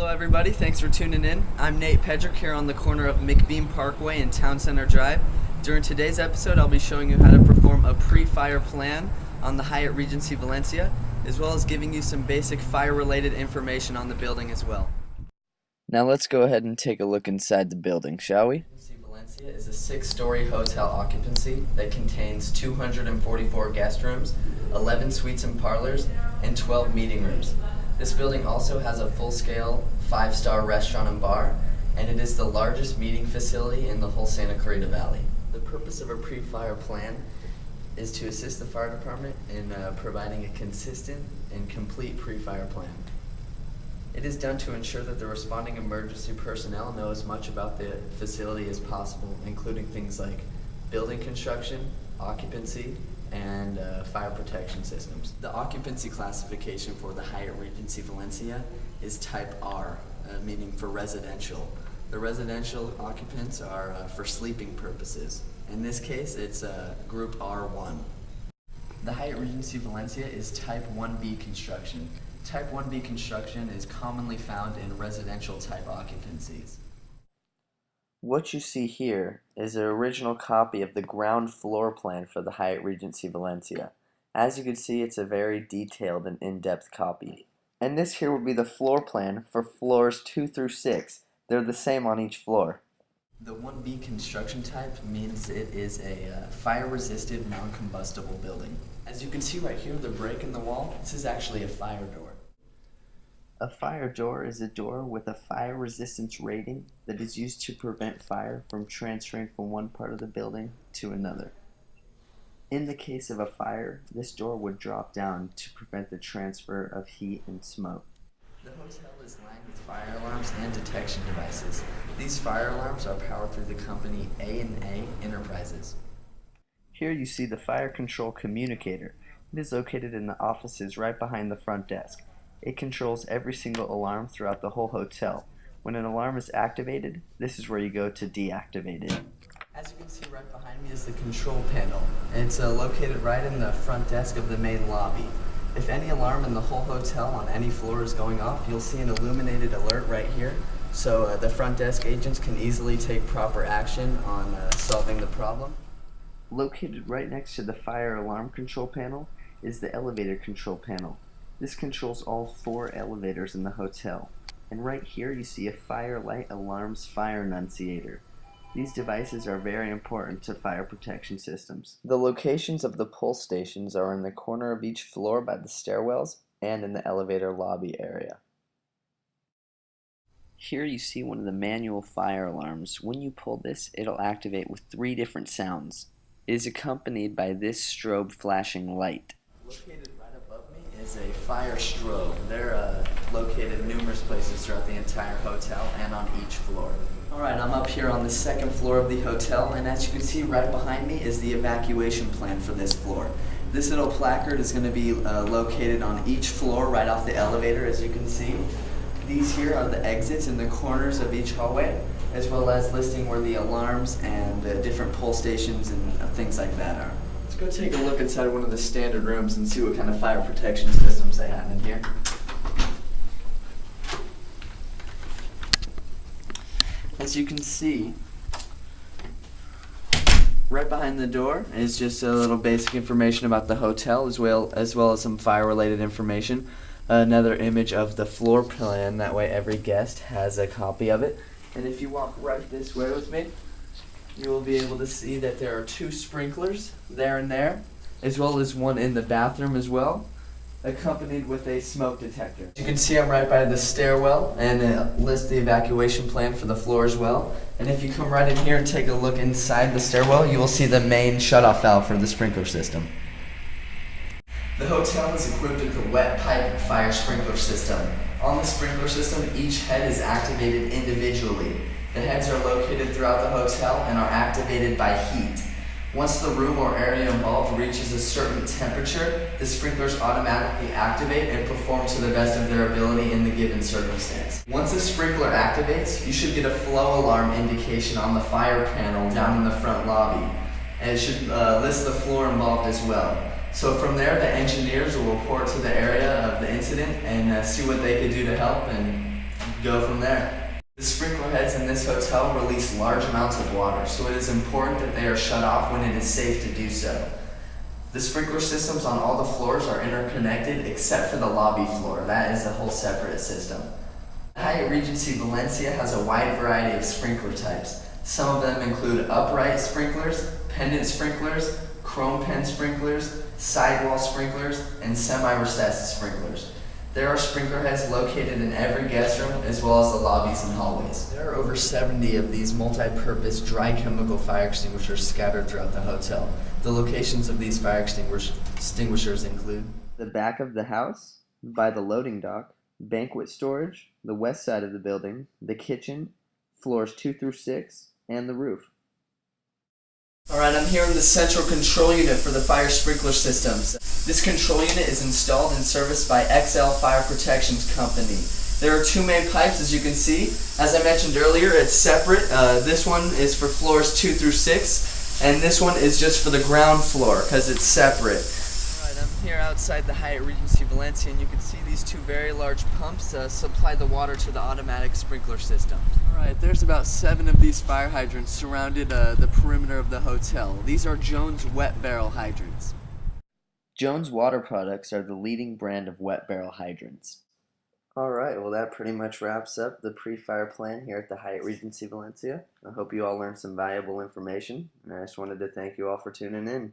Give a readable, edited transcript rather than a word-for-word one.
Hello everybody, thanks for tuning in. I'm Nate Pedrick here on the corner of McBeam Parkway and Town Center Drive. During today's episode, I'll be showing you how to perform a pre-fire plan on the Hyatt Regency Valencia, as well as giving you some basic fire-related information on the building as well. Now let's go ahead and take a look inside the building, shall we? Regency Valencia is a 6-story hotel occupancy that contains 244 guest rooms, 11 suites and parlors, and 12 meeting rooms. This building also has a full-scale 5-star restaurant and bar, and it is the largest meeting facility in the whole Santa Clarita Valley. The purpose of a pre-fire plan is to assist the fire department in providing a consistent and complete pre-fire plan. It is done to ensure that the responding emergency personnel know as much about the facility as possible, including things like building construction, occupancy, and fire protection systems. The occupancy classification for the Hyatt Regency Valencia is type R, meaning for residential. The residential occupants are for sleeping purposes. In this case, it's group R1. The Hyatt Regency Valencia is type 1B construction. Type 1B construction is commonly found in residential type occupancies. What you see here is an original copy of the ground floor plan for the Hyatt Regency Valencia. As you can see, it's a very detailed and in-depth copy. And this here would be the floor plan for floors 2 through 6. They're the same on each floor. The 1B construction type means it is a fire-resistant, non-combustible building. As you can see right here, the break in the wall, this is actually a fire door. A fire door is a door with a fire resistance rating that is used to prevent fire from transferring from one part of the building to another. In the case of a fire, this door would drop down to prevent the transfer of heat and smoke. The hotel is lined with fire alarms and detection devices. These fire alarms are powered through the company A&A Enterprises. Here you see the fire control communicator. It is located in the offices right behind the front desk. It controls every single alarm throughout the whole hotel. When an alarm is activated, this is where you go to deactivate it. As you can see right behind me is the control panel. It's located right in the front desk of the main lobby. If any alarm in the whole hotel on any floor is going off, you'll see an illuminated alert right here. So the front desk agents can easily take proper action on solving the problem. Located right next to the fire alarm control panel is the elevator control panel. This controls all 4 elevators in the hotel. And right here you see a fire light alarms fire annunciator. These devices are very important to fire protection systems. The locations of the pull stations are in the corner of each floor by the stairwells and in the elevator lobby area. Here you see one of the manual fire alarms. When you pull this, it'll activate with 3 different sounds. It is accompanied by this strobe flashing light. Located right above me is a fire strobe. They're located in numerous places throughout the entire hotel and on each floor. Alright, I'm up here on the 2nd floor of the hotel, and as you can see right behind me is the evacuation plan for this floor. This little placard is going to be located on each floor right off the elevator, as you can see. These here are the exits in the corners of each hallway, as well as listing where the alarms and different pull stations and things like that are. Let's go take a look inside one of the standard rooms and see what kind of fire protection systems they have in here. As you can see, right behind the door is just a little basic information about the hotel, as well as some fire-related information. Another image of the floor plan, that way every guest has a copy of it. And if you walk right this way with me, you will be able to see that there are 2 sprinklers there and there, as well as one in the bathroom as well, accompanied with a smoke detector. You can see I'm right by the stairwell, and it lists the evacuation plan for the floor as well. And if you come right in here and take a look inside the stairwell, you will see the main shutoff valve for the sprinkler system. The hotel is equipped with a wet pipe fire sprinkler system. On the sprinkler system, each head is activated individually. The heads are located throughout the hotel and are activated by heat. Once the room or area involved reaches a certain temperature, the sprinklers automatically activate and perform to the best of their ability in the given circumstance. Once a sprinkler activates, you should get a flow alarm indication on the fire panel down in the front lobby. And it should list the floor involved as well. So from there, the engineers will report to the area of the incident and see what they could do to help and go from there. The sprinkler heads in this hotel release large amounts of water, so it is important that they are shut off when it is safe to do so. The sprinkler systems on all the floors are interconnected except for the lobby floor. That is a whole separate system. Hyatt Regency Valencia has a wide variety of sprinkler types. Some of them include upright sprinklers, pendant sprinklers, chrome pen sprinklers, sidewall sprinklers, and semi-recessed sprinklers. There are sprinkler heads located in every guest room as well as the lobbies and hallways. There are over 70 of these multi-purpose dry chemical fire extinguishers scattered throughout the hotel. The locations of these fire extinguishers include the back of the house, by the loading dock, banquet storage, the west side of the building, the kitchen, floors 2 through 6, and the roof. Alright, I'm here in the central control unit for the fire sprinkler systems. This control unit is installed and serviced by XL Fire Protections Company. There are two main pipes, as you can see. As I mentioned earlier, it's separate. This one is for floors 2 through 6, and this one is just for the ground floor because it's separate. Alright, I'm here outside the Hyatt Regency Valencia, and you can see these two very large pumps supply the water to the automatic sprinkler system. Alright, there's about 7 of these fire hydrants surrounded the perimeter of the hotel. These are Jones wet barrel hydrants. Jones Water Products are the leading brand of wet barrel hydrants. Alright, well that pretty much wraps up the pre-fire plan here at the Hyatt Regency Valencia. I hope you all learned some valuable information, and I just wanted to thank you all for tuning in.